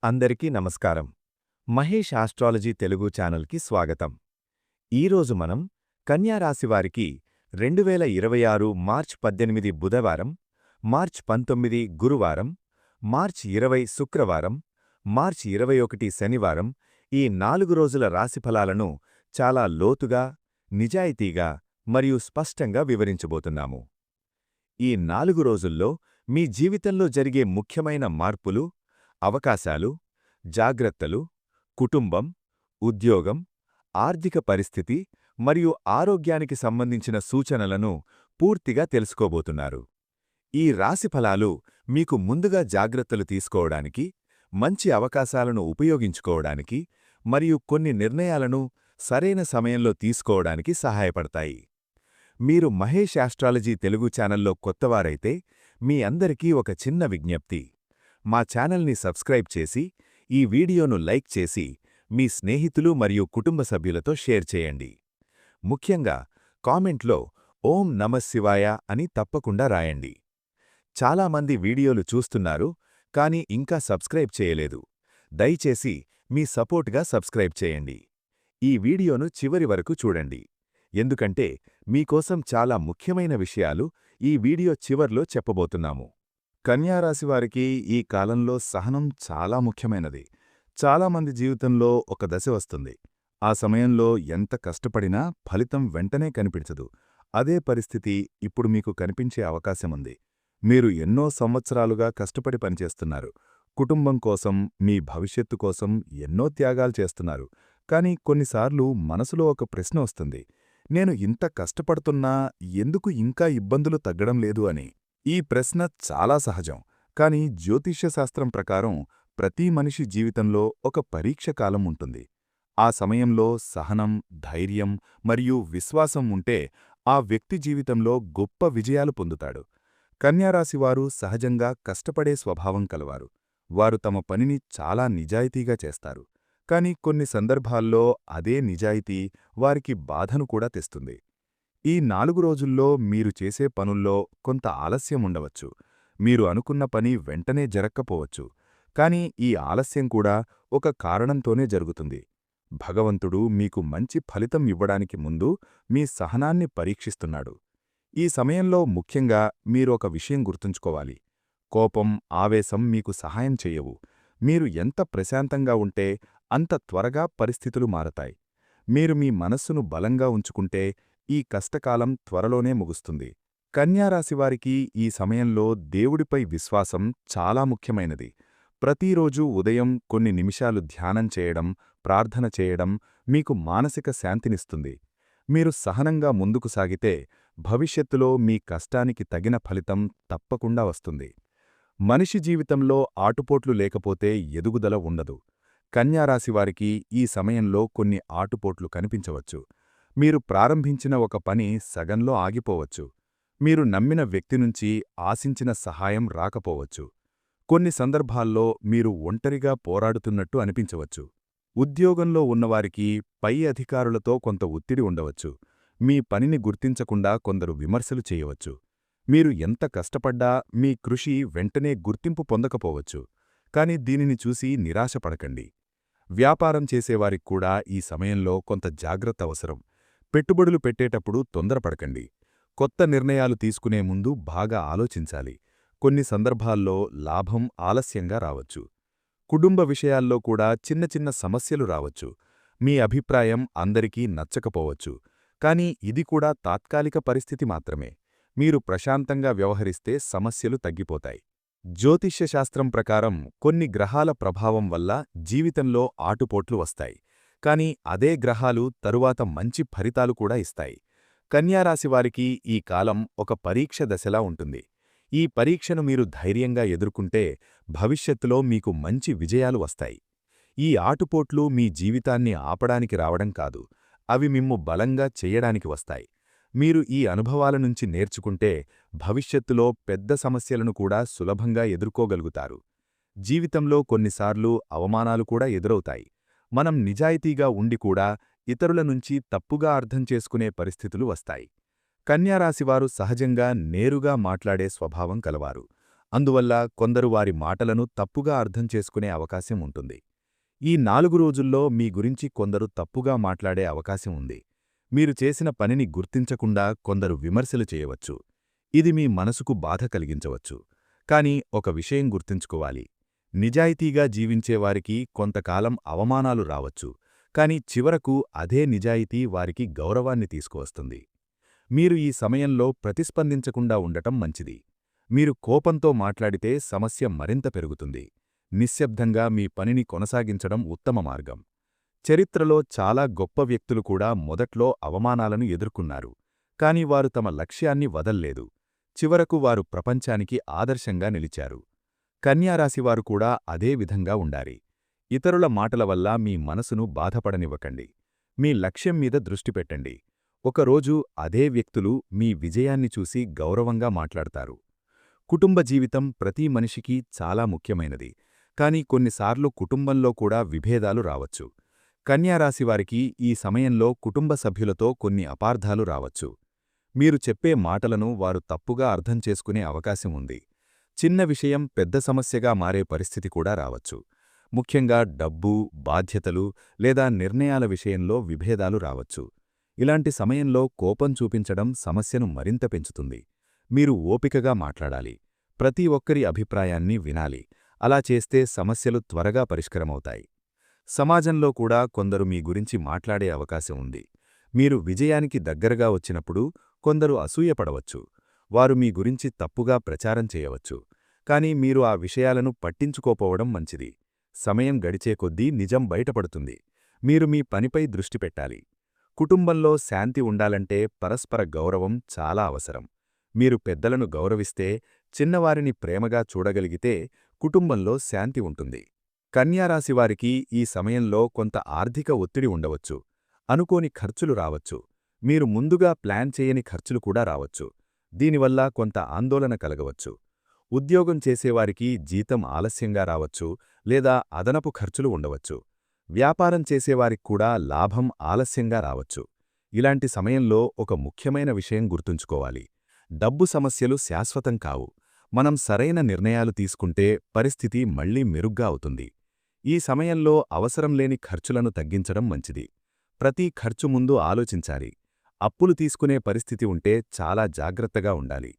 అందరికీ నమస్కారం. మహేష్ ఆస్ట్రాలజీ తెలుగు ఛానల్కి స్వాగతం. ఈరోజు మనం కన్యా రాశివారికి 2026 మార్చ్ 18 బుధవారం, మార్చ్ 19 గురువారం, మార్చ్ 20 శుక్రవారం, మార్చ్ 21 శనివారం ఈ 4 రోజుల రాశిఫలాలను చాలా లోతుగా, నిజాయితీగా మరియు స్పష్టంగా వివరించబోతున్నాము. ఈ 4 రోజుల్లో మీ జీవితంలో జరిగే ముఖ్యమైన మార్పులు, అవకాశాలు, జాగ్రత్తలు, కుటుంబం, ఉద్యోగం, ఆర్థిక పరిస్థితి మరియు ఆరోగ్యానికి సంబంధించిన సూచనలను పూర్తిగా తెలుసుకోబోతున్నారు. ఈ రాశిఫలాలు మీకు ముందుగా జాగ్రత్తలు తీసుకోవడానికి, మంచి అవకాశాలను ఉపయోగించుకోవడానికి మరియు కొన్ని నిర్ణయాలను సరైన సమయంలో తీసుకోవడానికి సహాయపడతాయి. మీరు మహేష్ ఆస్ట్రాలజీ తెలుగు ఛానల్లో కొత్తవారైతే మీ అందరికీ ఒక చిన్న విజ్ఞప్తి. మా ఛానల్ని సబ్స్క్రైబ్ చేసి, ఈ వీడియోను లైక్ చేసి, మీ స్నేహితులు మరియు కుటుంబ సభ్యులతో షేర్ చేయండి. ముఖ్యంగా కామెంట్లో ఓం నమఃశివాయ అని తప్పకుండా రాయండి. చాలామంది వీడియోలు చూస్తున్నారు, కానీ ఇంకా సబ్స్క్రైబ్ చేయలేదు. దయచేసి మీ సపోర్ట్గా సబ్స్క్రైబ్ చేయండి. ఈ వీడియోను చివరి వరకు చూడండి, ఎందుకంటే మీకోసం చాలా ముఖ్యమైన విషయాలు ఈ వీడియో చివర్లో చెప్పబోతున్నాము. కన్యారాశివారికి ఈ కాలంలో సహనం చాలా ముఖ్యమైనది. చాలామంది జీవితంలో ఒక దశ వస్తుంది. ఆ సమయంలో ఎంత కష్టపడినా ఫలితం వెంటనే కనిపించదు. అదే పరిస్థితి ఇప్పుడు మీకు కనిపించే అవకాశముంది. మీరు ఎన్నో సంవత్సరాలుగా కష్టపడి పనిచేస్తున్నారు. కుటుంబం కోసం, మీ భవిష్యత్తు కోసం ఎన్నో త్యాగాలు చేస్తున్నారు. కానీ కొన్నిసార్లు మనసులో ఒక ప్రశ్న వస్తుంది, నేను ఇంత కష్టపడుతున్నా ఎందుకు ఇంకా ఇబ్బందులు తగ్గడం లేదు అని. ఈ ప్రశ్న చాలా సహజం, కానీ జ్యోతిష్యశాస్త్రం ప్రకారం ప్రతి మనిషి జీవితంలో ఒక పరీక్ష కాలం ఉంటుంది. ఆ సమయంలో సహనం, ధైర్యం మరియు విశ్వాసం ఉంటే ఆ వ్యక్తి జీవితంలో గొప్ప విజయాలు పొందుతాడు. కన్యారాశివారు సహజంగా కష్టపడే స్వభావం కలవారు. వారు తమ పనిని చాలా నిజాయితీగా చేస్తారు. కానీ కొన్ని సందర్భాల్లో అదే నిజాయితీ వారికి బాధను కూడా తెస్తుంది. ఈ 4 రోజుల్లో మీరు చేసే పనుల్లో కొంత ఆలస్యం ఉండవచ్చు. మీరు అనుకున్న పని వెంటనే జరక్కపోవచ్చు. కానీ ఈ ఆలస్యం కూడా ఒక కారణంతోనే జరుగుతుంది. భగవంతుడు మీకు మంచి ఫలితం ఇవ్వడానికి ముందు మీ సహనాన్ని పరీక్షిస్తున్నాడు. ఈ సమయంలో ముఖ్యంగా మీరు ఒక విషయం గుర్తుంచుకోవాలి. కోపం, ఆవేశం మీకు సహాయం చెయ్యవు. మీరు ఎంత ప్రశాంతంగా ఉంటే అంత త్వరగా పరిస్థితులు మారతాయి. మీరు మీ మనస్సును బలంగా ఉంచుకుంటే ఈ కష్టకాలం త్వరలోనే ముగుస్తుంది. కన్యారాశివారికి ఈ సమయంలో దేవుడిపై విశ్వాసం చాలా ముఖ్యమైనది. ప్రతిరోజూ ఉదయం కొన్ని నిమిషాలు ధ్యానం చేయడం, ప్రార్థన చేయడం మీకు మానసిక శాంతినిస్తుంది. మీరు సహనంగా ముందుకు సాగితే భవిష్యత్తులో మీ కష్టానికి తగిన ఫలితం తప్పకుండా వస్తుంది. మనిషి జీవితంలో ఆటుపోట్లు లేకపోతే ఎదుగుదల ఉండదు. కన్యారాశివారికి ఈ సమయంలో కొన్ని ఆటుపోట్లు కనిపించవచ్చు. మీరు ప్రారంభించిన ఒక పని సగంలో ఆగిపోవచ్చు. మీరు నమ్మిన వ్యక్తి నుంచి ఆశించిన సహాయం రాకపోవచ్చు. కొన్ని సందర్భాల్లో మీరు ఒంటరిగా పోరాడుతున్నట్టు అనిపించవచ్చు. ఉద్యోగంలో ఉన్నవారికి పై అధికారులతో కొంత ఒత్తిడి ఉండవచ్చు. మీ పనిని గుర్తించకుండా కొందరు విమర్శలు చేయవచ్చు. మీరు ఎంత కష్టపడ్డా మీ కృషి వెంటనే గుర్తింపు పొందకపోవచ్చు. కాని దీనిని చూసి నిరాశపడకండి. వ్యాపారం చేసేవారికి కూడా ఈ సమయంలో కొంత జాగ్రత్త అవసరం. పెట్టుబడులు పెట్టేటప్పుడు తొందరపడకండి. కొత్త నిర్ణయాలు తీసుకునే ముందు బాగా ఆలోచించాలి. కొన్ని సందర్భాల్లో లాభం ఆలస్యంగా రావచ్చు. కుటుంబ విషయాల్లో కూడా చిన్న చిన్న సమస్యలు రావచ్చు. మీ అభిప్రాయం అందరికీ నచ్చకపోవచ్చు. కానీ ఇది కూడా తాత్కాలిక పరిస్థితి మాత్రమే. మీరు ప్రశాంతంగా వ్యవహరిస్తే సమస్యలు తగ్గిపోతాయి. జ్యోతిష్యశాస్త్రం ప్రకారం కొన్ని గ్రహాల ప్రభావం వల్ల జీవితంలో ఆటుపోట్లు వస్తాయి. కానీ అదే గ్రహాలు తరువాత మంచి ఫలితాలు కూడా ఇస్తాయి. కన్యారాశివారికి ఈ కాలం ఒక పరీక్ష దశలా ఉంటుంది. ఈ పరీక్షను మీరు ధైర్యంగా ఎదుర్కొంటే భవిష్యత్తులో మీకు మంచి విజయాలు వస్తాయి. ఈ ఆటుపోట్లు మీ జీవితాన్ని ఆపడానికి రావడం కాదు, అవి మిమ్ము బలంగా చెయ్యడానికి వస్తాయి. మీరు ఈ అనుభవాల నుంచి నేర్చుకుంటే భవిష్యత్తులో పెద్ద సమస్యలను కూడా సులభంగా ఎదుర్కోగలుగుతారు. జీవితంలో కొన్నిసార్లు అవమానాలు కూడా ఎదురవుతాయి. మనం నిజాయితీగా ఉండి కూడా ఇతరుల నుంచి తప్పుగా అర్థం చేసుకునే పరిస్థితులు వస్తాయి. కన్యారాశివారు సహజంగా నేరుగా మాట్లాడే స్వభావం కలవారు. అందువల్ల కొందరు వారి మాటలను తప్పుగా అర్థం చేసుకునే అవకాశం ఉంటుంది. ఈ 4 రోజుల్లో మీ గురించి కొందరు తప్పుగా మాట్లాడే అవకాశం ఉంది. మీరు చేసిన పనిని గుర్తించకుండా కొందరు విమర్శలు చేయవచ్చు. ఇది మీ మనసుకు బాధ కలిగించవచ్చు. కాని ఒక విషయం గుర్తుంచుకోవాలి. నిజాయితీగా జీవించేవారికి కొంతకాలం అవమానాలు రావచ్చు, కాని చివరకు అదే నిజాయితీ వారికి గౌరవాన్ని తీసుకువస్తుంది. మీరు ఈ సమయంలో ప్రతిస్పందించకుండా ఉండటం మంచిది. మీరు కోపంతో మాట్లాడితే సమస్య మరింత పెరుగుతుంది. నిశ్శబ్దంగా మీ పనిని కొనసాగించడం ఉత్తమ మార్గం. చరిత్రలో చాలా గొప్ప వ్యక్తులు కూడా మొదట్లో అవమానాలను ఎదుర్కొన్నారు. కాని వారు తమ లక్ష్యాన్ని వదల్లేదు. చివరకు వారు ప్రపంచానికి ఆదర్శంగా నిలిచారు. కన్యారాశివారు కూడా అదే విధంగా ఉండాలి. ఇతరుల మాటల వల్ల మీ మనసును బాధపడనివ్వకండి. మీ లక్ష్యం మీద దృష్టి పెట్టండి. ఒకరోజు అదే వ్యక్తులు మీ విజయాన్ని చూసి గౌరవంగా మాట్లాడతారు. కుటుంబ జీవితం ప్రతి మనిషికి చాలా ముఖ్యమైనది. కాని కొన్నిసార్లు కుటుంబంలో కూడా విభేదాలు రావచ్చు. కన్యారాశివారికి ఈ సమయంలో కుటుంబ సభ్యులతో కొన్ని అపార్థాలు రావచ్చు. మీరు చెప్పే మాటలను వారు తప్పుగా అర్థం చేసుకునే అవకాశం ఉంది. చిన్న విషయం పెద్ద సమస్యగా మారే పరిస్థితి కూడా రావచ్చు. ముఖ్యంగా డబ్బు, బాధ్యతలు లేదా నిర్ణయాల విషయంలో విభేదాలు రావచ్చు. ఇలాంటి సమయంలో కోపం చూపించడం సమస్యను మరింత పెంచుతుంది. మీరు ఓపికగా మాట్లాడాలి. ప్రతి ఒక్కరి అభిప్రాయాన్ని వినాలి. అలా చేస్తే సమస్యలు త్వరగా పరిష్కారమవుతాయి. సమాజంలో కూడా కొందరు మీ గురించి మాట్లాడే అవకాశం ఉంది. మీరు విజయానికి దగ్గరగా వచ్చినప్పుడు కొందరు అసూయపడవచ్చు. వారు మీ గురించి తప్పుగా ప్రచారం చేయవచ్చు. కాని మీరు ఆ విషయాలను పట్టించుకోపోవడం మంచిది. సమయం గడిచే కొద్దీ నిజం బయటపడుతుంది. మీరు మీ పనిపై దృష్టి పెట్టాలి. కుటుంబంలో శాంతి ఉండాలంటే పరస్పర గౌరవం చాలా అవసరం. మీరు పెద్దలను గౌరవిస్తే, చిన్నవారిని ప్రేమగా చూడగలిగితే కుటుంబంలో శాంతి ఉంటుంది. కన్యారాశివారికి ఈ సమయంలో కొంత ఆర్థిక ఒత్తిడి ఉండవచ్చు. అనుకోని ఖర్చులు రావచ్చు. మీరు ముందుగా ప్లాన్ చేయని ఖర్చులు కూడా రావచ్చు. దీనివల్ల కొంత ఆందోళన కలగవచ్చు. ఉద్యోగం చేసేవారికి జీతం ఆలస్యంగా రావచ్చు లేదా అదనపు ఖర్చులు ఉండవచ్చు. వ్యాపారం చేసేవారికి కూడా లాభం ఆలస్యంగా రావచ్చు. ఇలాంటి సమయంలో ఒక ముఖ్యమైన విషయం గుర్తుంచుకోవాలి. డబ్బు సమస్యలు శాశ్వతం కావు. మనం సరైన నిర్ణయాలు తీసుకుంటే పరిస్థితి మళ్లీ మెరుగ్గా అవుతుంది. ఈ సమయంలో అవసరం లేని ఖర్చులను తగ్గించడం మంచిది. ప్రతి ఖర్చు ముందు ఆలోచించాలి. అప్పులు తీసుకునే పరిస్థితి ఉంటే చాలా జాగ్రత్తగా ఉండాలి.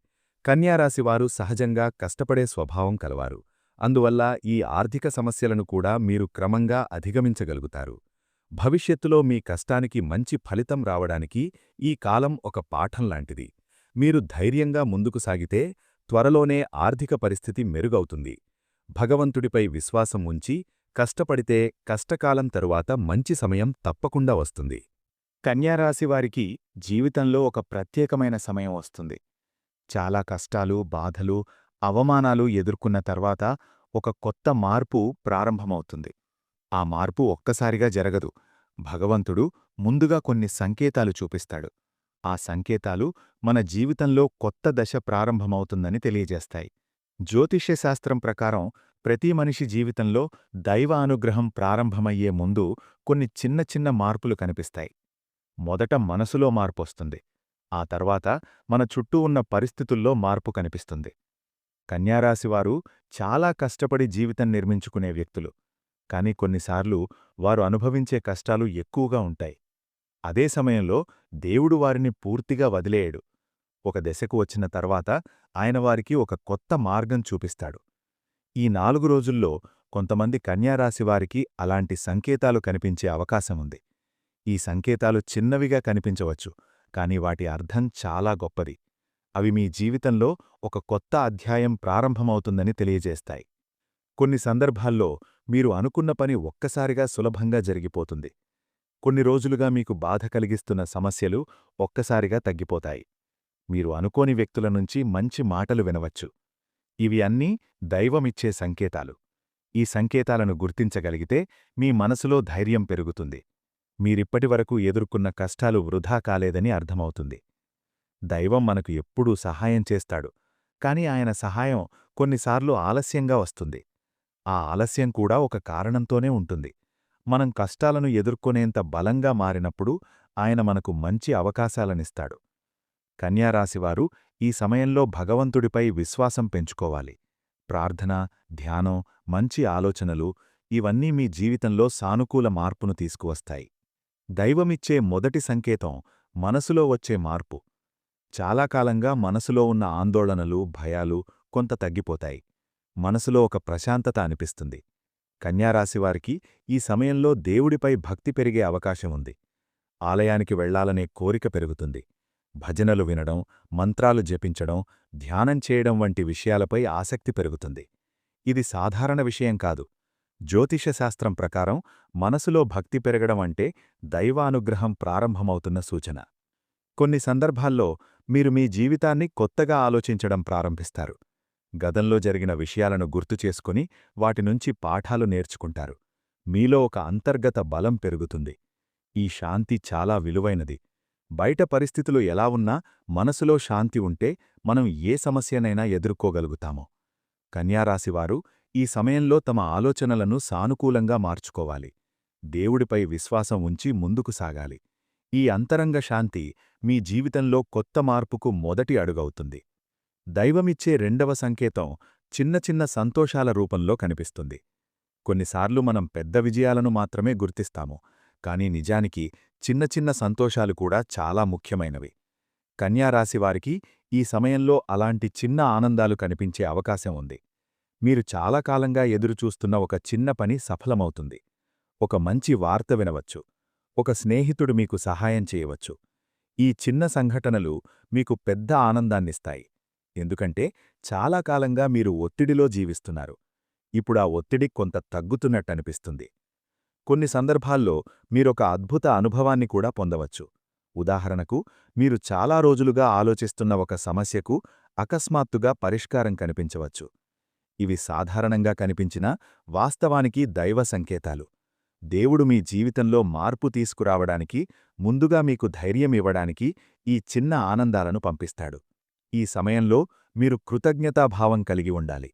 కన్యారాశివారు సహజంగా కష్టపడే స్వభావం కలవారు. అందువల్ల ఈ ఆర్థిక సమస్యలను కూడా మీరు క్రమంగా అధిగమించగలుగుతారు. భవిష్యత్తులో మీ కష్టానికి మంచి ఫలితం రావడానికి ఈ కాలం ఒక పాఠం లాంటిది. మీరు ధైర్యంగా ముందుకు సాగితే త్వరలోనే ఆర్థిక పరిస్థితి మెరుగవుతుంది. భగవంతుడిపై విశ్వాసం ఉంచి కష్టపడితే కష్టకాలం తరువాత మంచి సమయం తప్పకుండా వస్తుంది. కన్యారాశివారికి జీవితంలో ఒక ప్రత్యేకమైన సమయం వస్తుంది. చాలా కష్టాలు, బాధలు, అవమానాలు ఎదుర్కొన్న తర్వాత ఒక కొత్త మార్పు ప్రారంభమవుతుంది. ఆ మార్పు ఒక్కసారిగా జరగదు. భగవంతుడు ముందుగా కొన్ని సంకేతాలు చూపిస్తాడు. ఆ సంకేతాలు మన జీవితంలో కొత్త దశ ప్రారంభమవుతుందని తెలియజేస్తాయి. జ్యోతిష్యశాస్త్రం ప్రకారం ప్రతి మనిషి జీవితంలో దైవ అనుగ్రహం ప్రారంభమయ్యే ముందు కొన్ని చిన్న చిన్న మార్పులు కనిపిస్తాయి. మొదట మనసులో మార్పొస్తుంది. ఆ తర్వాత మన చుట్టూ ఉన్న పరిస్థితుల్లో మార్పు కనిపిస్తుంది. కన్యారాశివారు చాలా కష్టపడి జీవితం నిర్మించుకునే వ్యక్తులు. కాని కొన్నిసార్లు వారు అనుభవించే కష్టాలు ఎక్కువగా ఉంటాయి. అదే సమయంలో దేవుడు వారిని పూర్తిగా వదిలేయడు. ఒక దశకు వచ్చిన తర్వాత ఆయన వారికి ఒక కొత్త మార్గం చూపిస్తాడు. ఈ 4 రోజుల్లో కొంతమంది కన్యారాశివారికి అలాంటి సంకేతాలు కనిపించే అవకాశముంది. ఈ సంకేతాలు చిన్నవిగా కనిపించవచ్చు, కాని వాటి అర్థం చాలా గొప్పది. అవి మీ జీవితంలో ఒక కొత్త అధ్యాయం ప్రారంభమవుతుందని తెలియజేస్తాయి. కొన్ని సందర్భాల్లో మీరు అనుకున్న పని ఒక్కసారిగా సులభంగా జరిగిపోతుంది. కొన్ని రోజులుగా మీకు బాధ కలిగిస్తున్న సమస్యలు ఒక్కసారిగా తగ్గిపోతాయి. మీరు అనుకోని వ్యక్తుల నుంచి మంచి మాటలు వినవచ్చు. ఇవి అన్నీ దైవమిచ్చే సంకేతాలు. ఈ సంకేతాలను గుర్తించగలిగితే మీ మనసులో ధైర్యం పెరుగుతుంది. మీరిప్పటివరకు ఎదుర్కొన్న కష్టాలు వృధా కాలేదని అర్థమవుతుంది. దైవం మనకు ఎప్పుడూ సహాయం చేస్తాడు, కాని ఆయన సహాయం కొన్నిసార్లు ఆలస్యంగా వస్తుంది. ఆ ఆలస్యం కూడా ఒక కారణంతోనే ఉంటుంది. మనం కష్టాలను ఎదుర్కొనేంత బలంగా మారినప్పుడు ఆయన మనకు మంచి అవకాశాలనిస్తాడు. కన్యారాశివారు ఈ సమయంలో భగవంతుడిపై విశ్వాసం పెంచుకోవాలి. ప్రార్థన, ధ్యానం, మంచి ఆలోచనలు ఇవన్నీ మీ జీవితంలో సానుకూల మార్పును తీసుకువస్తాయి. దైవమిచ్చే మొదటి సంకేతం మనసులో వచ్చే మార్పు. చాలా కాలంగా మనసులో ఉన్న ఆందోళనలు, భయాలు కొంత తగ్గిపోతాయి. మనసులో ఒక ప్రశాంతత అనిపిస్తుంది. కన్యారాశివారికి ఈ సమయంలో దేవుడిపై భక్తి పెరిగే అవకాశం ఉంది. ఆలయానికి వెళ్లాలనే కోరిక పెరుగుతుంది. భజనలు వినడం, మంత్రాలు జపించడం, ధ్యానం చేయడం వంటి విషయాలపై ఆసక్తి పెరుగుతుంది. ఇది సాధారణ విషయం కాదు. జ్యోతిషశాస్త్రం ప్రకారం మనసులో భక్తి పెరగడం అంటే దైవానుగ్రహం ప్రారంభమవుతున్న సూచన. కొన్ని సందర్భాల్లో మీరు మీ జీవితాన్ని కొత్తగా ఆలోచించడం ప్రారంభిస్తారు. గతంలో జరిగిన విషయాలను గుర్తుచేసుకుని వాటినుంచి పాఠాలు నేర్చుకుంటారు. మీలో ఒక అంతర్గత బలం పెరుగుతుంది. ఈ శాంతి చాలా విలువైనది. బయట పరిస్థితులు ఎలా ఉన్నా మనసులో శాంతి ఉంటే మనం ఏ సమస్యనైనా ఎదుర్కోగలుగుతాము. కన్యారాశివారు ఈ సమయంలో తమ ఆలోచనలను సానుకూలంగా మార్చుకోవాలి. దేవుడిపై విశ్వాసం ఉంచి ముందుకు సాగాలి. ఈ అంతరంగ శాంతి మీ జీవితంలో కొత్త మార్పుకు మొదటి అడుగవుతుంది. దైవమిచ్చే రెండవ సంకేతం చిన్న చిన్న సంతోషాల రూపంలో కనిపిస్తుంది. కొన్నిసార్లు మనం పెద్ద విజయాలను మాత్రమే గుర్తిస్తాము, కానీ నిజానికి చిన్న చిన్న సంతోషాలు కూడా చాలా ముఖ్యమైనవి. కన్యారాశివారికి ఈ సమయంలో అలాంటి చిన్న ఆనందాలు కనిపించే అవకాశం ఉంది. మీరు చాలా కాలంగా ఎదురుచూస్తున్న ఒక చిన్న పని సఫలమవుతుంది. ఒక మంచి వార్త వినవచ్చు. ఒక స్నేహితుడు మీకు సహాయం చేయవచ్చు. ఈ చిన్న సంఘటనలు మీకు పెద్ద ఆనందాన్నిస్తాయి. ఎందుకంటే చాలా కాలంగా మీరు ఒత్తిడిలో జీవిస్తున్నారు. ఇప్పుడా ఒత్తిడి కొంత తగ్గుతున్నట్టనిపిస్తుంది. కొన్ని సందర్భాల్లో మీరొక అద్భుత అనుభవాన్ని కూడా పొందవచ్చు. ఉదాహరణకు, మీరు చాలా రోజులుగా ఆలోచిస్తున్న ఒక సమస్యకు అకస్మాత్తుగా పరిష్కారం కనిపించవచ్చు. ఇవి సాధారణంగా కనిపించినా వాస్తవానికి దైవ సంకేతాలు. దేవుడు మీ జీవితంలో మార్పు తీసుకురావడానికి, ముందుగా మీకు ధైర్యం ఇవ్వడానికి ఈ చిన్న ఆనందాలను పంపిస్తాడు. ఈ సమయంలో మీరు కృతజ్ఞతాభావం కలిగి ఉండాలి.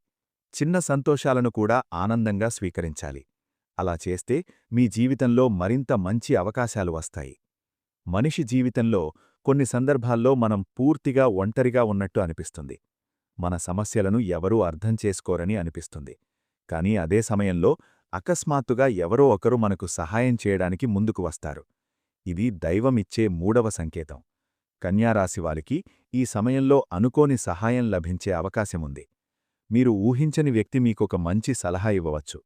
చిన్న సంతోషాలను కూడా ఆనందంగా స్వీకరించాలి. అలా చేస్తే మీ జీవితంలో మరింత మంచి అవకాశాలు వస్తాయి. మనిషి జీవితంలో కొన్ని సందర్భాల్లో మనం పూర్తిగా ఒంటరిగా ఉన్నట్టు అనిపిస్తుంది. మన సమస్యలను ఎవరూ అర్థం చేసుకోరని అనిపిస్తుంది. కానీ అదే సమయంలో అకస్మాత్తుగా ఎవరో ఒకరు మనకు సహాయం చేయడానికి ముందుకు వస్తారు. ఇది దైవమిచ్చే మూడవ సంకేతం. కన్యారాశివారికి ఈ సమయంలో అనుకోని సహాయం లభించే అవకాశముంది. మీరు ఊహించని వ్యక్తి మీకొక మంచి సలహా ఇవ్వవచ్చు.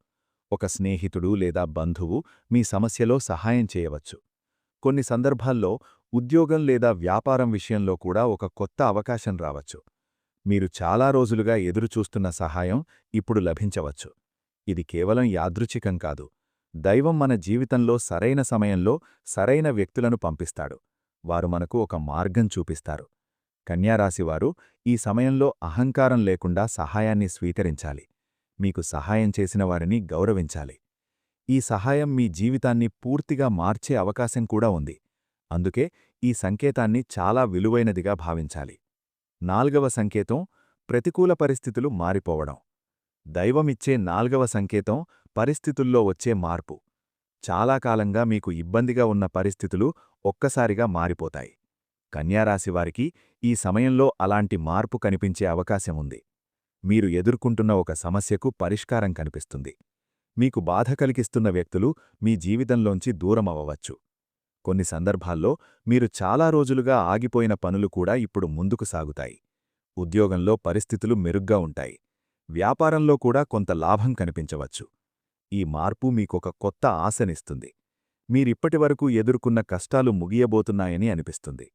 ఒక స్నేహితుడు లేదా బంధువు మీ సమస్యలో సహాయం చేయవచ్చు. కొన్ని సందర్భాల్లో ఉద్యోగం లేదా వ్యాపారం విషయంలో కూడా ఒక కొత్త అవకాశం రావచ్చు. మీరు చాలా రోజులుగా ఎదురుచూస్తున్న సహాయం ఇప్పుడు లభించవచ్చు. ఇది కేవలం యాదృచ్ఛికం కాదు. దైవం మన జీవితంలో సరైన సమయంలో సరైన వ్యక్తులను పంపిస్తాడు. వారు మనకు ఒక మార్గం చూపిస్తారు. కన్యారాశివారు ఈ సమయంలో అహంకారం లేకుండా సహాయాన్ని స్వీకరించాలి. మీకు సహాయం చేసిన వారిని గౌరవించాలి. ఈ సహాయం మీ జీవితాన్ని పూర్తిగా మార్చే అవకాశం కూడా ఉంది. అందుకే ఈ సంకేతాన్ని చాలా విలువైనదిగా భావించాలి. నాల్గవ సంకేతం ప్రతికూల పరిస్థితులు మారిపోవడం. దైవమిచ్చే నాల్గవ సంకేతం పరిస్థితుల్లో వచ్చే మార్పు. చాలా కాలంగా మీకు ఇబ్బందిగా ఉన్న పరిస్థితులు ఒక్కసారిగా మారిపోతాయి. కన్యారాశివారికి ఈ సమయంలో అలాంటి మార్పు కనిపించే అవకాశం ఉంది. మీరు ఎదుర్కొంటున్న ఒక సమస్యకు పరిష్కారం కనిపిస్తుంది. మీకు బాధ కలిగిస్తున్న వ్యక్తులు మీ జీవితంలోంచి దూరమవ్వవచ్చు. కొన్ని సందర్భాల్లో మీరు చాలా రోజులుగా ఆగిపోయిన పనులు కూడా ఇప్పుడు ముందుకు సాగుతాయి. ఉద్యోగంలో పరిస్థితులు మెరుగ్గా ఉంటాయి. వ్యాపారంలో కూడా కొంత లాభం కనిపించవచ్చు. ఈ మార్పు మీకొక కొత్త ఆశనిస్తుంది. మీరిప్పటివరకు ఎదుర్కొన్న కష్టాలు ముగియబోతున్నాయని అనిపిస్తుంది.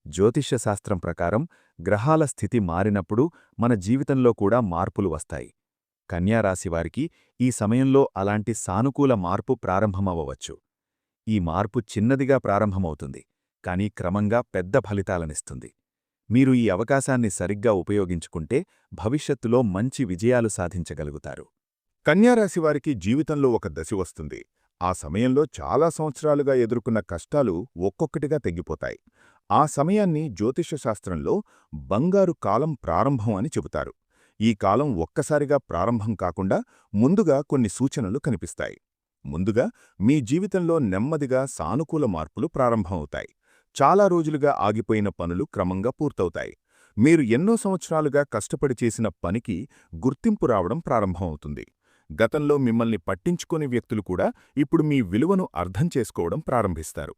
జ్యోతిష్యశాస్త్రం ప్రకారం గ్రహాల స్థితి మారినప్పుడు మన జీవితంలో కూడా మార్పులు వస్తాయి. కన్యారాశివారికి ఈ సమయంలో అలాంటి సానుకూల మార్పు ప్రారంభమవ్వవచ్చు. ఈ మార్పు చిన్నదిగా ప్రారంభమవుతుంది, కానీ క్రమంగా పెద్ద ఫలితాలనిస్తుంది. మీరు ఈ అవకాశాన్ని సరిగ్గా ఉపయోగించుకుంటే భవిష్యత్తులో మంచి విజయాలు సాధించగలుగుతారు. కన్యారాశివారికి జీవితంలో ఒక దశ వస్తుంది. ఆ సమయంలో చాలా సంవత్సరాలుగా ఎదుర్కొన్న కష్టాలు ఒక్కొక్కటిగా తగ్గిపోతాయి. ఆ సమయాన్ని జ్యోతిషశాస్త్రంలో బంగారు కాలం ప్రారంభం అని చెబుతారు. ఈ కాలం ఒక్కసారిగా ప్రారంభం కాకుండా ముందుగా కొన్ని సూచనలు కనిపిస్తాయి. ముందుగా మీ జీవితంలో నెమ్మదిగా సానుకూల మార్పులు ప్రారంభమవుతాయి. చాలా రోజులుగా ఆగిపోయిన పనులు క్రమంగా పూర్తవుతాయి. మీరు ఎన్నో సంవత్సరాలుగా కష్టపడి చేసిన పనికి గుర్తింపు రావడం ప్రారంభమవుతుంది. గతంలో మిమ్మల్ని పట్టించుకోని వ్యక్తులు కూడా ఇప్పుడు మీ విలువను అర్థం చేసుకోవడం ప్రారంభిస్తారు.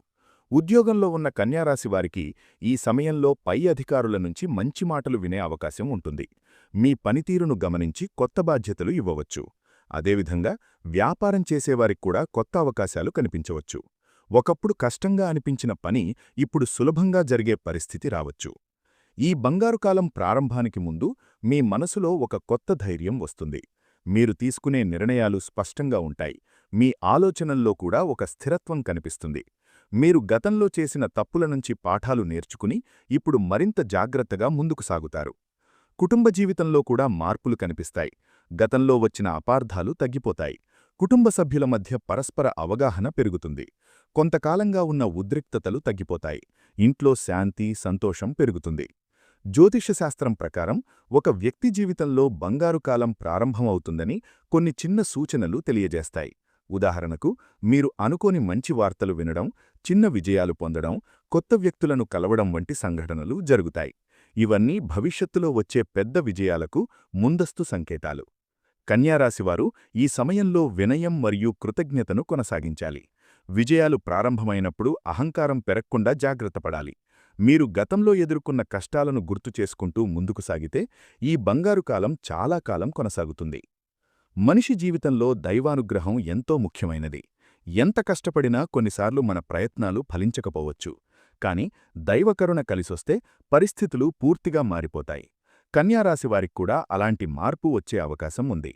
ఉద్యోగంలో ఉన్న కన్యారాశి వారికి ఈ సమయంలో పై అధికారుల నుంచి మంచి మాటలు వినే అవకాశం ఉంటుంది. మీ పనితీరును గమనించి కొత్త బాధ్యతలు ఇవ్వవచ్చు. అదేవిధంగా వ్యాపారం చేసేవారికి కూడా కొత్త అవకాశాలు కనిపించవచ్చు. ఒకప్పుడు కష్టంగా అనిపించిన పని ఇప్పుడు సులభంగా జరిగే పరిస్థితి రావచ్చు. ఈ బంగారు కాలం ప్రారంభానికి ముందు మీ మనసులో ఒక కొత్త ధైర్యం వస్తుంది. మీరు తీసుకునే నిర్ణయాలు స్పష్టంగా ఉంటాయి. మీ ఆలోచనల్లో కూడా ఒక స్థిరత్వం కనిపిస్తుంది. మీరు గతంలో చేసిన తప్పుల నుంచి పాఠాలు నేర్చుకుని ఇప్పుడు మరింత జాగ్రత్తగా ముందుకు సాగుతారు. కుటుంబ జీవితంలో కూడా మార్పులు కనిపిస్తాయి. గతంలో వచ్చిన అపార్థాలు తగ్గిపోతాయి. కుటుంబ సభ్యుల మధ్య పరస్పర అవగాహన పెరుగుతుంది. కొంతకాలంగా ఉన్న ఉద్రిక్తతలు తగ్గిపోతాయి. ఇంట్లో శాంతి, సంతోషం పెరుగుతుంది. జ్యోతిషశాస్త్రం ప్రకారం ఒక వ్యక్తి జీవితంలో బంగారు కాలం ప్రారంభమవుతుందని కొన్ని చిన్న సూచనలు తెలియజేస్తాయి. ఉదాహరణకు, మీరు అనుకోని మంచి వార్తలు వినడం, చిన్న విజయాలు పొందడం, కొత్త వ్యక్తులను కలవడం వంటి సంఘటనలు జరుగుతాయి. ఇవన్నీ భవిష్యత్తులో వచ్చే పెద్ద విజయాలకు ముందస్తు సంకేతాలు. కన్యారాశివారు ఈ సమయంలో వినయం మరియు కృతజ్ఞతను కొనసాగించాలి. విజయాలు ప్రారంభమైనప్పుడు అహంకారం పెరక్కుండా జాగ్రత్తపడాలి. మీరు గతంలో ఎదుర్కొన్న కష్టాలను గుర్తు చేసుకుంటూ ముందుకు సాగితే ఈ బంగారు కాలం చాలా కాలం కొనసాగుతుంది. మనిషి జీవితంలో దైవానుగ్రహం ఎంతో ముఖ్యమైనది. ఎంత కష్టపడినా కొన్నిసార్లు మన ప్రయత్నాలు ఫలించకపోవచ్చు. కాని దైవకరుణ కలిసొస్తే పరిస్థితులు పూర్తిగా మారిపోతాయి. కన్యారాశివారికి కూడా అలాంటి మార్పు వచ్చే అవకాశం ఉంది.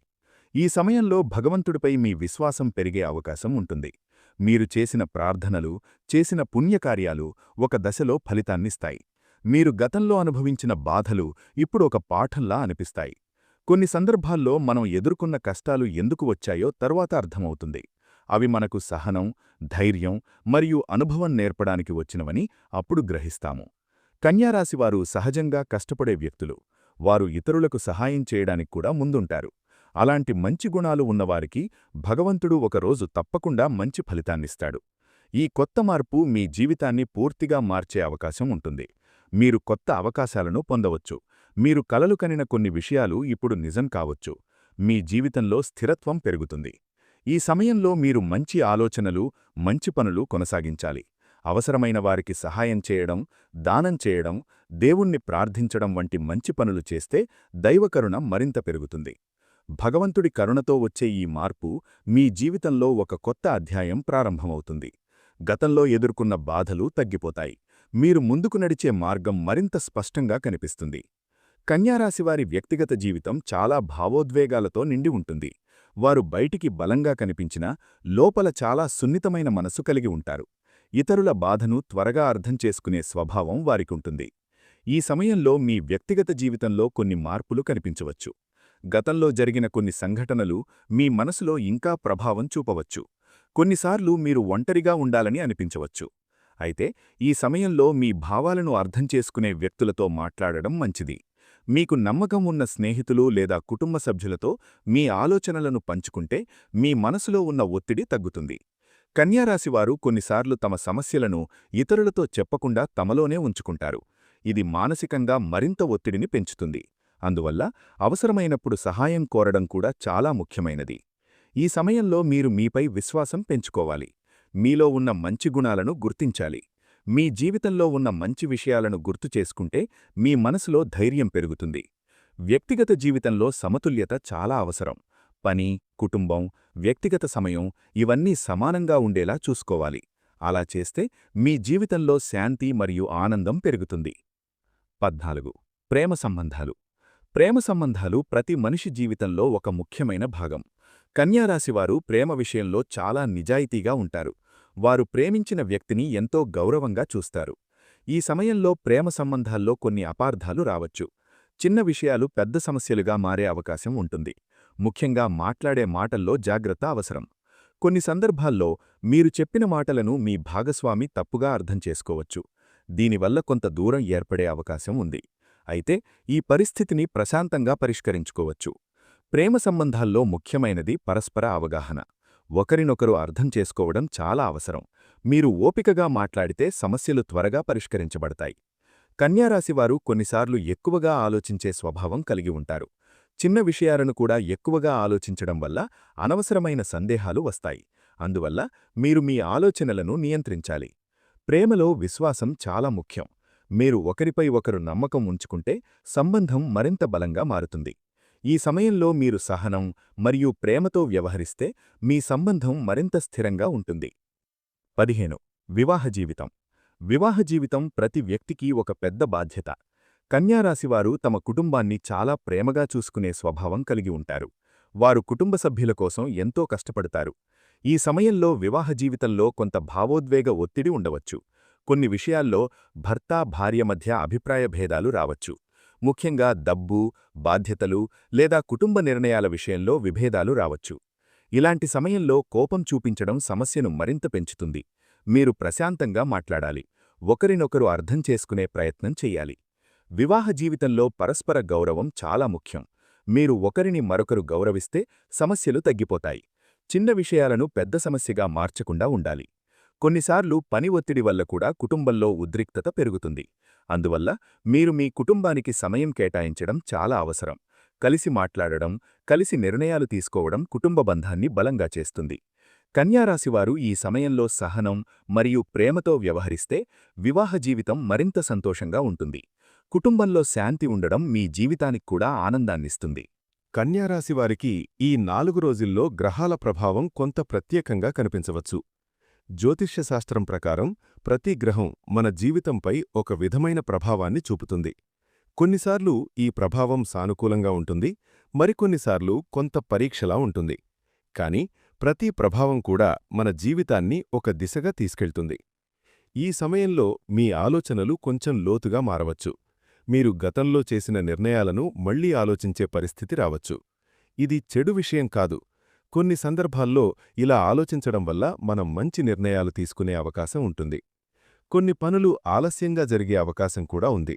ఈ సమయంలో భగవంతుడిపై మీ విశ్వాసం పెరిగే అవకాశం ఉంటుంది. మీరు చేసిన ప్రార్థనలు, చేసిన పుణ్యకార్యాలు ఒక దశలో ఫలితాన్నిస్తాయి. మీరు గతంలో అనుభవించిన బాధలు ఇప్పుడు ఒక పాఠంలా అనిపిస్తాయి. కొన్ని సందర్భాల్లో మనం ఎదుర్కొన్న కష్టాలు ఎందుకు వచ్చాయో తరువాత అర్థమవుతుంది. అవి మనకు సహనం, ధైర్యం మరియు అనుభవం నేర్పడానికి వచ్చినవని అప్పుడు గ్రహిస్తాము. కన్యారాశివారు సహజంగా కష్టపడే వ్యక్తులు. వారు ఇతరులకు సహాయం చేయడానికి కూడా ముందుంటారు. అలాంటి మంచి గుణాలు ఉన్నవారికి భగవంతుడు ఒకరోజు తప్పకుండా మంచి ఫలితాన్నిస్తాడు. ఈ కొత్త మార్పు మీ జీవితాన్ని పూర్తిగా మార్చే అవకాశం ఉంటుంది. మీరు కొత్త అవకాశాలను పొందవచ్చు. మీరు కలలు కనిన కొన్ని విషయాలు ఇప్పుడు నిజం కావచ్చు. మీ జీవితంలో స్థిరత్వం పెరుగుతుంది. ఈ సమయంలో మీరు మంచి ఆలోచనలు, మంచి పనులు కొనసాగించాలి. అవసరమైన వారికి సహాయం చేయడం, దానం చేయడం, దేవుణ్ణి ప్రార్థించడం వంటి మంచి పనులు చేస్తే దైవకరుణ మరింత పెరుగుతుంది. భగవంతుడి కరుణతో వచ్చే ఈ మార్పు మీ జీవితంలో ఒక కొత్త అధ్యాయం ప్రారంభమవుతుంది. గతంలో ఎదుర్కొన్న బాధలు తగ్గిపోతాయి. మీరు ముందుకు నడిచే మార్గం మరింత స్పష్టంగా కనిపిస్తుంది. కన్యారాశివారి వ్యక్తిగత జీవితం చాలా భావోద్వేగాలతో నిండి ఉంటుంది. వారు బయటికి బలంగా కనిపించినా లోపల చాలా సున్నితమైన మనసు కలిగి ఉంటారు. ఇతరుల బాధను త్వరగా అర్థం చేసుకునే స్వభావం వారికుంటుంది. ఈ సమయంలో మీ వ్యక్తిగత జీవితంలో కొన్ని మార్పులు కనిపించవచ్చు. గతంలో జరిగిన కొన్ని సంఘటనలు మీ మనసులో ఇంకా ప్రభావం చూపవచ్చు. కొన్నిసార్లు మీరు ఒంటరిగా ఉండాలని అనిపించవచ్చు. అయితే ఈ సమయంలో మీ భావాలను అర్థం చేసుకునే వ్యక్తులతో మాట్లాడడం మంచిది. మీకు నమ్మకం ఉన్న స్నేహితులు లేదా కుటుంబ సభ్యులతో మీ ఆలోచనలను పంచుకుంటే మీ మనసులో ఉన్న ఒత్తిడి తగ్గుతుంది. కన్యారాశివారు కొన్నిసార్లు తమ సమస్యలను ఇతరులతో చెప్పకుండా తమలోనే ఉంచుకుంటారు. ఇది మానసికంగా మరింత ఒత్తిడిని పెంచుతుంది. అందువల్ల అవసరమైనప్పుడు సహాయం కోరడం కూడా చాలా ముఖ్యమైనది. ఈ సమయంలో మీరు మీపై విశ్వాసం పెంచుకోవాలి. మీలో ఉన్న మంచి గుణాలను గుర్తించాలి. మీ జీవితంలో ఉన్న మంచి విషయాలను గుర్తు చేసుకుంటే మీ మనసులో ధైర్యం పెరుగుతుంది. వ్యక్తిగత జీవితంలో సమతుల్యత చాలా అవసరం. పని, కుటుంబం, వ్యక్తిగత సమయం ఇవన్నీ సమానంగా ఉండేలా చూసుకోవాలి. అలా చేస్తే మీ జీవితంలో శాంతి మరియు ఆనందం పెరుగుతుంది. 14. ప్రేమ సంబంధాలు. ప్రేమ సంబంధాలు ప్రతి మనిషి జీవితంలో ఒక ముఖ్యమైన భాగం. కన్యారాశివారు ప్రేమ విషయంలో చాలా నిజాయితీగా ఉంటారు. వారు ప్రేమించిన వ్యక్తిని ఎంతో గౌరవంగా చూస్తారు. ఈ సమయంలో ప్రేమ సంబంధాల్లో కొన్ని అపార్థాలు రావచ్చు. చిన్న విషయాలు పెద్ద సమస్యలుగా మారే అవకాశం ఉంటుంది. ముఖ్యంగా మాట్లాడే మాటల్లో జాగ్రత్త అవసరం. కొన్ని సందర్భాల్లో మీరు చెప్పిన మాటలను మీ భాగస్వామి తప్పుగా అర్థం చేసుకోవచ్చు. దీనివల్ల కొంత దూరం ఏర్పడే అవకాశం ఉంది. అయితే ఈ పరిస్థితిని ప్రశాంతంగా పరిష్కరించుకోవచ్చు. ప్రేమ సంబంధాల్లో ముఖ్యమైనది పరస్పర అవగాహన. ఒకరినొకరు అర్థం చేసుకోవడం చాలా అవసరం. మీరు ఓపికగా మాట్లాడితే సమస్యలు త్వరగా పరిష్కరించబడతాయి. కన్యారాశివారు కొన్నిసార్లు ఎక్కువగా ఆలోచించే స్వభావం కలిగి ఉంటారు. చిన్న విషయాలను కూడా ఎక్కువగా ఆలోచించడం వల్ల అనవసరమైన సందేహాలు వస్తాయి. అందువల్ల మీరు మీ ఆలోచనలను నియంత్రించాలి. ప్రేమలో విశ్వాసం చాలా ముఖ్యం. మీరు ఒకరిపై ఒకరు నమ్మకం ఉంచుకుంటే సంబంధం మరింత బలంగా మారుతుంది. ఈ సమయంలో మీరు సహనం మరియు ప్రేమతో వ్యవహరిస్తే మీ సంబంధం మరింత స్థిరంగా ఉంటుంది. 15. వివాహ జీవితం. వివాహ జీవితం ప్రతి వ్యక్తికి ఒక పెద్ద బాధ్యత. కన్యారాశివారు తమ కుటుంబాన్ని చాలా ప్రేమగా చూసుకునే స్వభావం కలిగి ఉంటారు. వారు కుటుంబ సభ్యుల కోసం ఎంతో కష్టపడతారు. ఈ సమయంలో వివాహ జీవితంలో కొంత భావోద్వేగ ఒత్తిడి ఉండవచ్చు. కొన్ని విషయాల్లో భర్త భార్య మధ్య అభిప్రాయ భేదాలు రావచ్చు. ముఖ్యంగా డబ్బు, బాధ్యతలు లేదా కుటుంబ నిర్ణయాల విషయంలో విభేదాలు రావచ్చు. ఇలాంటి సమయంలో కోపం చూపించడం సమస్యను మరింత పెంచుతుంది. మీరు ప్రశాంతంగా మాట్లాడాలి. ఒకరినొకరు అర్థం చేసుకునే ప్రయత్నం చెయ్యాలి. వివాహ జీవితంలో పరస్పర గౌరవం చాలా ముఖ్యం. మీరు ఒకరిని మరొకరు గౌరవిస్తే సమస్యలు తగ్గిపోతాయి. చిన్న విషయాలను పెద్ద సమస్యగా మార్చకుండా ఉండాలి. కొన్నిసార్లు పని ఒత్తిడి వల్ల కూడా కుటుంబంలో ఉద్రిక్తత పెరుగుతుంది. అందువల్ల మీరు మీ కుటుంబానికి సమయం కేటాయించడం చాలా అవసరం. కలిసి మాట్లాడడం, కలిసి నిర్ణయాలు తీసుకోవడం కుటుంబ బంధాన్ని బలంగా చేస్తుంది. కన్యారాశివారు ఈ సమయంలో సహనం మరియు ప్రేమతో వ్యవహరిస్తే వివాహ జీవితం మరింత సంతోషంగా ఉంటుంది. కుటుంబంలో శాంతి ఉండడం మీ జీవితానికి కూడా ఆనందాన్నిస్తుంది. కన్యారాశివారికి ఈ 4 రోజుల్లో గ్రహాల ప్రభావం కొంత ప్రత్యేకంగా కనిపించవచ్చు. జ్యోతిష్యశాస్త్రం ప్రకారం ప్రతి గ్రహం మన జీవితంపై ఒక విధమైన ప్రభావాన్ని చూపుతుంది. కొన్నిసార్లు ఈ ప్రభావం సానుకూలంగా ఉంటుంది, మరికొన్నిసార్లు కొంత పరీక్షలా ఉంటుంది. కాని ప్రతి ప్రభావం కూడా మన జీవితాన్ని ఒక దిశగా తీసుకెళ్తుంది. ఈ సమయంలో మీ ఆలోచనలు కొంచెం లోతుగా మారవచ్చు. మీరు గతంలో చేసిన నిర్ణయాలను మళ్లీ ఆలోచించే పరిస్థితి రావచ్చు. ఇది చెడు విషయం కాదు. కొన్ని సందర్భాల్లో ఇలా ఆలోచించడం వల్ల మనం మంచి నిర్ణయాలు తీసుకునే అవకాశం ఉంటుంది. కొన్ని పనులు ఆలస్యంగా జరిగే అవకాశం కూడా ఉంది.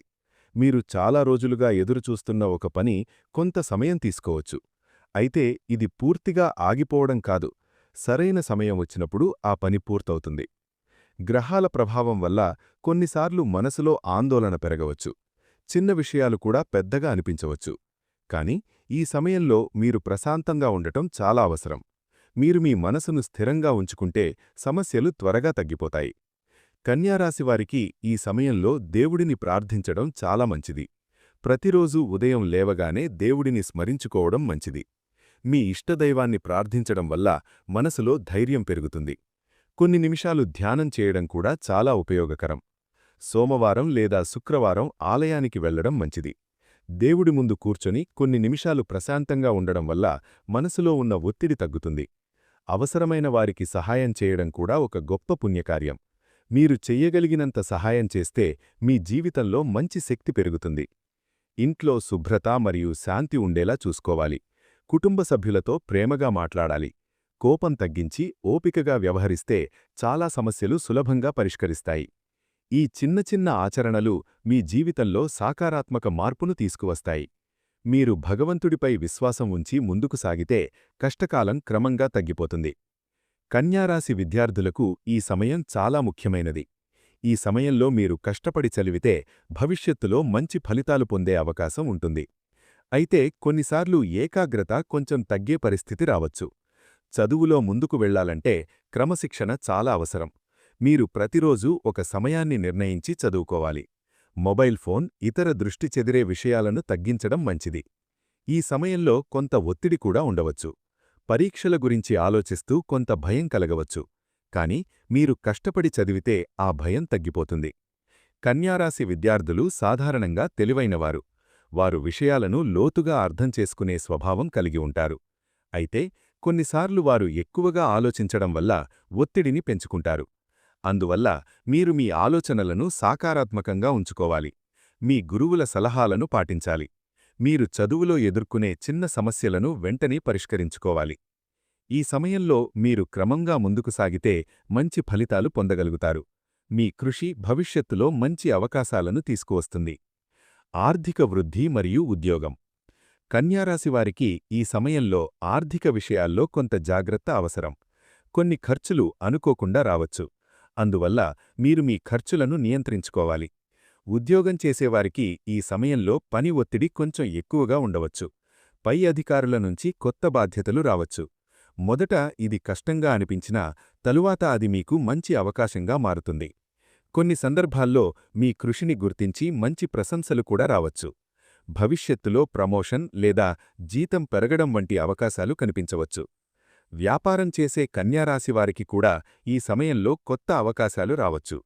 మీరు చాలా రోజులుగా ఎదురుచూస్తున్న ఒక పని కొంత సమయం తీసుకోవచ్చు. అయితే ఇది పూర్తిగా ఆగిపోవడం కాదు. సరైన సమయం వచ్చినప్పుడు ఆ పని పూర్తవుతుంది. గ్రహాల ప్రభావం వల్ల కొన్నిసార్లు మనసులో ఆందోళన పెరగవచ్చు. చిన్న విషయాలు కూడా పెద్దగా అనిపించవచ్చు. కాని ఈ సమయంలో మీరు ప్రశాంతంగా ఉండటం చాలా అవసరం. మీరు మీ మనసును స్థిరంగా ఉంచుకుంటే సమస్యలు త్వరగా తగ్గిపోతాయి. కన్యారాశివారికి ఈ సమయంలో దేవుడిని ప్రార్థించడం చాలా మంచిది. ప్రతిరోజూ ఉదయం లేవగానే దేవుడిని స్మరించుకోవడం మంచిది. మీ ఇష్టదైవాన్ని ప్రార్థించడం వల్ల మనసులో ధైర్యం పెరుగుతుంది. కొన్ని నిమిషాలు ధ్యానం చేయడం కూడా చాలా ఉపయోగకరం. సోమవారం లేదా శుక్రవారం ఆలయానికి వెళ్లడం మంచిది. దేవుడి ముందు కూర్చొని కొన్ని నిమిషాలు ప్రశాంతంగా ఉండడం వల్ల మనసులో ఉన్న ఒత్తిడి తగ్గుతుంది. అవసరమైన వారికి సహాయం చేయడం కూడా ఒక గొప్ప పుణ్యకార్యం. మీరు చెయ్యగలిగినంత సహాయం చేస్తే మీ జీవితంలో మంచి శక్తి పెరుగుతుంది. ఇంట్లో శుభ్రత మరియు శాంతి ఉండేలా చూసుకోవాలి. కుటుంబ సభ్యులతో ప్రేమగా మాట్లాడాలి. కోపం తగ్గించి ఓపికగా వ్యవహరిస్తే చాలా సమస్యలు సులభంగా పరిష్కరిస్తాయి. ఈ చిన్న చిన్న ఆచరణలు మీ జీవితంలో సకారాత్మక మార్పును తీసుకువస్తాయి. మీరు భగవంతుడిపై విశ్వాసం ఉంచి ముందుకు సాగితే కష్టకాలం క్రమంగా తగ్గిపోతుంది. కన్యారాశి విద్యార్థులకు ఈ సమయం చాలా ముఖ్యమైనది. ఈ సమయంలో మీరు కష్టపడి చదివితే భవిష్యత్తులో మంచి ఫలితాలు పొందే అవకాశం ఉంటుంది. అయితే కొన్నిసార్లు ఏకాగ్రత కొంచెం తగ్గే పరిస్థితి రావచ్చు. చదువులో ముందుకు వెళ్లాలంటే క్రమశిక్షణ చాలా అవసరం. మీరు ప్రతిరోజూ ఒక సమయాన్ని నిర్ణయించి చదువుకోవాలి. మొబైల్ ఫోన్, ఇతర దృష్టి చెదిరే విషయాలను తగ్గించడం మంచిది. ఈ సమయంలో కొంత ఒత్తిడి కూడా ఉండవచ్చు. పరీక్షల గురించి ఆలోచిస్తూ కొంత భయం కలగవచ్చు. కాని మీరు కష్టపడి చదివితే ఆ భయం తగ్గిపోతుంది. కన్యారాశి విద్యార్థులు సాధారణంగా తెలివైనవారు. వారు విషయాలను లోతుగా అర్థం చేసుకునే స్వభావం కలిగి ఉంటారు. అయితే కొన్నిసార్లు వారు ఎక్కువగా ఆలోచించడం వల్ల ఒత్తిడిని పెంచుకుంటారు. అందువల్ల మీరు మీ ఆలోచనలను సకారాత్మకంగా ఉంచుకోవాలి. మీ గురువుల సలహాలను పాటించాలి. మీరు చదువులో ఎదుర్కొనే చిన్న సమస్యలను వెంటనే పరిష్కరించుకోవాలి. ఈ సమయంలో మీరు క్రమంగా ముందుకు సాగితే మంచి ఫలితాలు పొందగలుగుతారు. మీ కృషి భవిష్యత్తులో మంచి అవకాశాలను తీసుకువస్తుంది. ఆర్థిక వృద్ధి మరియు ఉద్యోగం. కన్యారాశివారికి ఈ సమయంలో ఆర్థిక విషయాల్లో కొంత జాగ్రత్త అవసరం. కొన్ని ఖర్చులు అనుకోకుండా రావచ్చు. అందువల్ల మీరు మీ ఖర్చులను నియంత్రించుకోవాలి. ఉద్యోగం చేసేవారికి ఈ సమయంలో పని ఒత్తిడి కొంచెం ఎక్కువగా ఉండవచ్చు. పై అధికారుల నుంచి కొత్త బాధ్యతలు రావచ్చు. మొదట ఇది కష్టంగా అనిపించినా తరువాత అది మీకు మంచి అవకాశంగా మారుతుంది. కొన్ని సందర్భాల్లో మీ కృషిని గుర్తించి మంచి ప్రశంసలు కూడా రావచ్చు. భవిష్యత్తులో ప్రమోషన్ లేదా జీతం పెరగడం వంటి అవకాశాలు కనిపించవచ్చు. వ్యాపారం చేసే కన్యారాశివారికి కూడా ఈ సమయంలో కొత్త అవకాశాలు రావచ్చు.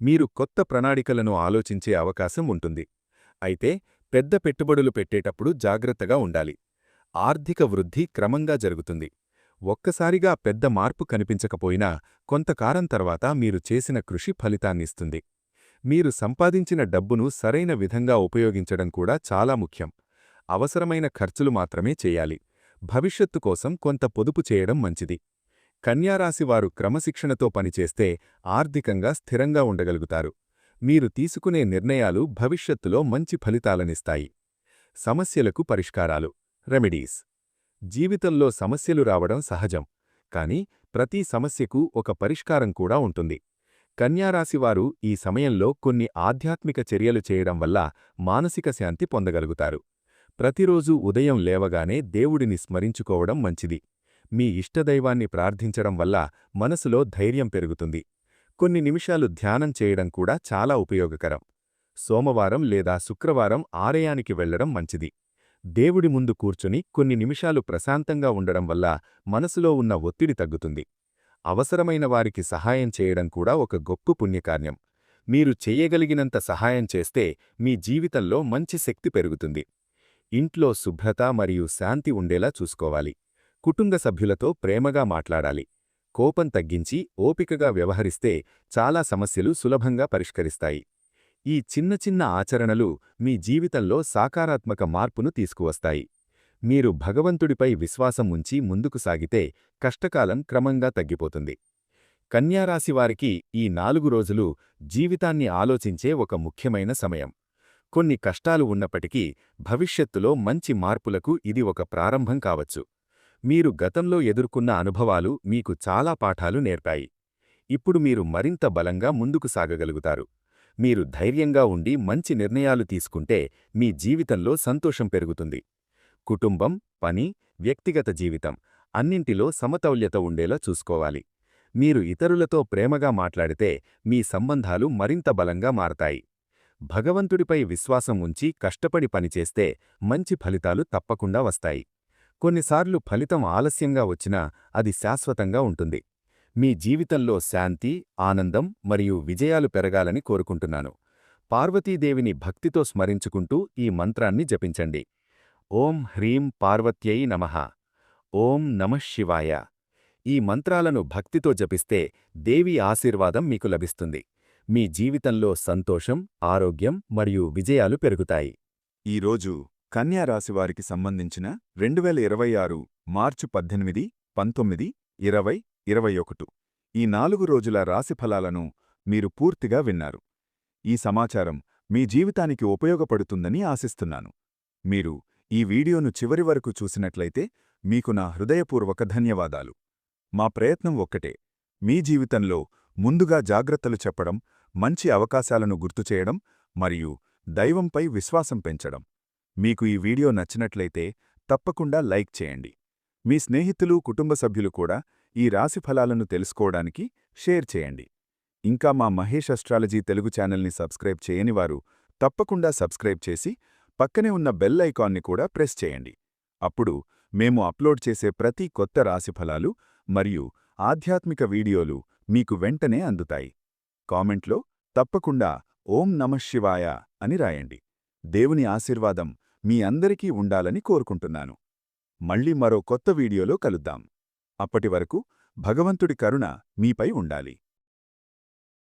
మీరు కొత్త ప్రణాళికలను ఆలోచించే అవకాశం ఉంటుంది. అయితే పెద్ద పెట్టుబడులు పెట్టేటప్పుడు జాగ్రత్తగా ఉండాలి. ఆర్థిక వృద్ధి క్రమంగా జరుగుతుంది. ఒక్కసారిగా పెద్ద మార్పు కనిపించకపోయినా కొంతకాలం తర్వాత మీరు చేసిన కృషి ఫలితాన్నిస్తుంది. మీరు సంపాదించిన డబ్బును సరైన విధంగా ఉపయోగించడం కూడా చాలా ముఖ్యం. అవసరమైన ఖర్చులు మాత్రమే చేయాలి. భవిష్యత్తు కోసం కొంత పొదుపు చేయడం మంచిది. కన్యారాశివారు క్రమశిక్షణతో పనిచేస్తే ఆర్థికంగా స్థిరంగా ఉండగలుగుతారు. మీరు తీసుకునే నిర్ణయాలు భవిష్యత్తులో మంచి ఫలితాలనిస్తాయి. సమస్యలకు పరిష్కారాలు, రెమెడీస్. జీవితంలో సమస్యలు రావడం సహజం. కానీ ప్రతి సమస్యకు ఒక పరిష్కారం కూడా ఉంటుంది. కన్యారాశివారు ఈ సమయంలో కొన్ని ఆధ్యాత్మిక చర్యలు చేయడం వల్ల మానసిక శాంతి పొందగలుగుతారు. ప్రతిరోజూ ఉదయం లేవగానే దేవుడిని స్మరించుకోవడం మంచిది. మీ ఇష్టదైవాన్ని ప్రార్థించడం వల్ల మనసులో ధైర్యం పెరుగుతుంది. కొన్ని నిమిషాలు ధ్యానం చేయడం కూడా చాలా ఉపయోగకరం. సోమవారం లేదా శుక్రవారం ఆలయానికి వెళ్లడం మంచిది. దేవుడి ముందు కూర్చుని కొన్ని నిమిషాలు ప్రశాంతంగా ఉండడం వల్ల మనసులో ఉన్న ఒత్తిడి తగ్గుతుంది. అవసరమైన వారికి సహాయం చేయడం కూడా ఒక గొప్ప పుణ్యకార్యం. మీరు చెయ్యగలిగినంత సహాయం చేస్తే మీ జీవితంలో మంచి శక్తి పెరుగుతుంది. ఇంట్లో శుభ్రత మరియు శాంతి ఉండేలా చూసుకోవాలి. కుటుంబ సభ్యులతో ప్రేమగా మాట్లాడాలి. కోపం తగ్గించి ఓపికగా వ్యవహరిస్తే చాలా సమస్యలు సులభంగా పరిష్కరిస్తాయి. ఈ చిన్న చిన్న ఆచరణలు మీ జీవితంలో సాకారాత్మక మార్పును తీసుకువస్తాయి. మీరు భగవంతుడిపై విశ్వాసం ఉంచి ముందుకు సాగితే కష్టకాలం క్రమంగా తగ్గిపోతుంది. కన్యారాశివారికి ఈ 4 రోజులు జీవితాన్ని ఆలోచించే ఒక ముఖ్యమైన సమయం. కొన్ని కష్టాలు ఉన్నప్పటికీ భవిష్యత్తులో మంచి మార్పులకు ఇది ఒక ప్రారంభం కావచ్చు. మీరు గతంలో ఎదుర్కొన్న అనుభవాలు మీకు చాలా పాఠాలు నేర్పాయి. ఇప్పుడు మీరు మరింత బలంగా ముందుకు సాగగలుగుతారు. మీరు ధైర్యంగా ఉండి మంచి నిర్ణయాలు తీసుకుంటే మీ జీవితంలో సంతోషం పెరుగుతుంది. కుటుంబం, పని, వ్యక్తిగత జీవితం అన్నింటిలో సమతౌల్యత ఉండేలా చూసుకోవాలి. మీరు ఇతరులతో ప్రేమగా మాట్లాడితే మీ సంబంధాలు మరింత బలంగా మారతాయి. భగవంతుడిపై విశ్వాసం ఉంచి కష్టపడి పనిచేస్తే మంచి ఫలితాలు తప్పకుండా వస్తాయి. కొన్నిసార్లు ఫలితం ఆలస్యంగా వచ్చినా అది శాశ్వతంగా ఉంటుంది. మీ జీవితంలో శాంతి, ఆనందం మరియు విజయాలు పెరగాలని కోరుకుంటున్నాను. పార్వతీదేవిని భక్తితో స్మరించుకుంటూ ఈ మంత్రాన్ని జపించండి. ఓం హ్రీం పార్వత్యై నమః. ఓం నమః శివాయ. ఈ మంత్రాలను భక్తితో జపిస్తే దేవి ఆశీర్వాదం మీకు లభిస్తుంది. మీ జీవితంలో సంతోషం, ఆరోగ్యం మరియు విజయాలు పెరుగుతాయి. ఈరోజు కన్యారాశివారికి సంబంధించిన 2026 మార్చి 18, 19, 20, 21 ఈ 4 రోజుల రాశిఫలాలను మీరు పూర్తిగా విన్నారు. ఈ సమాచారం మీ జీవితానికి ఉపయోగపడుతుందని ఆశిస్తున్నాను. మీరు ఈ వీడియోను చివరి వరకు చూసినట్లయితే మీకు నా హృదయపూర్వక ధన్యవాదాలు. మా ప్రయత్నం ఒక్కటే, మీ జీవితంలో ముందుగా జాగ్రత్తలు చెప్పడం, మంచి అవకాశాలను గుర్తుచేయడం మరియు దైవంపై విశ్వాసం పెంచడం. మీకు ఈ వీడియో నచ్చినట్లయితే తప్పకుండా లైక్ చేయండి. మీ స్నేహితులు, కుటుంబ సభ్యులు కూడా ఈ రాశిఫలాలను తెలుసుకోవడానికి షేర్ చేయండి. ఇంకా మా మహేష్ అస్ట్రాలజీ తెలుగు ఛానల్ని సబ్స్క్రైబ్ చేయనివారు తప్పకుండా సబ్స్క్రైబ్ చేసి పక్కనే ఉన్న బెల్ ఐకాన్ని కూడా ప్రెస్ చేయండి. అప్పుడు మేము అప్లోడ్ చేసే ప్రతి కొత్త రాశిఫలాలు మరియు ఆధ్యాత్మిక వీడియోలు మీకు వెంటనే అందుతాయి. కామెంట్లో తప్పకుండా ఓం నమః శివాయ అని రాయండి. దేవుని ఆశీర్వాదం మీ అందరికీ ఉండాలని కోరుకుంటున్నాను. మళ్ళీ మరో కొత్త వీడియోలో కలుద్దాం. అప్పటివరకు భగవంతుడి కరుణ మీపై ఉండాలి.